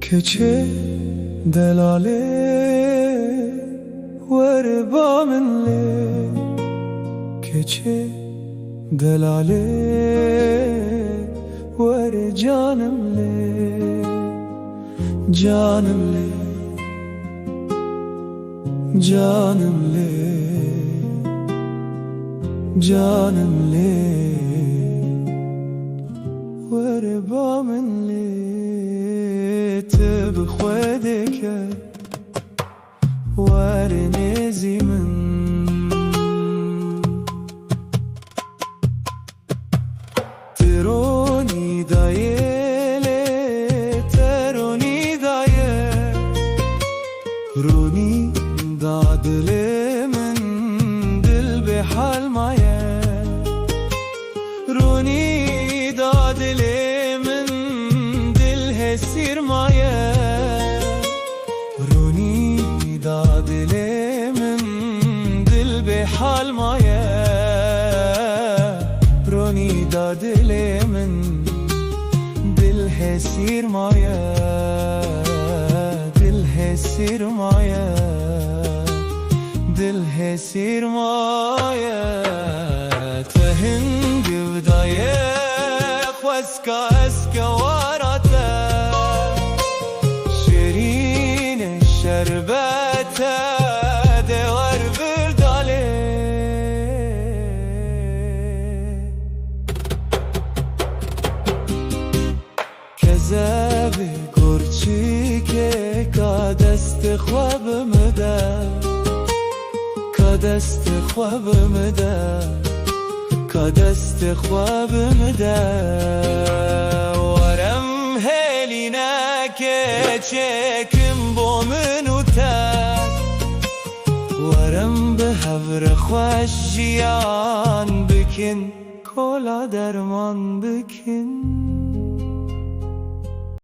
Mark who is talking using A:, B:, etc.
A: keçe delale وربا من لي keçe delale ور جانم لي جانم لي جانم لي جانم لي وربا من لي بخودك ورنزي من تروني دايلة تروني دايل روني دادلي من دل بحال مايا روني دادلي من دل هسير مايا روني دادلي من دل بحال مايا روني دادلي من دل هسير مايا دل هسير مايا دل هسير مايا تهنج بداية خواسكا اسكا وراتا شيرين الشربتا دوار بردالي كذابي قرچيكي كادست خواب مدا كادست خواب مدا كادست خواب مدا ورم هلينا كيچكم بومنو تاك ورم بهور خوش جيان بكن كولا درمان بكن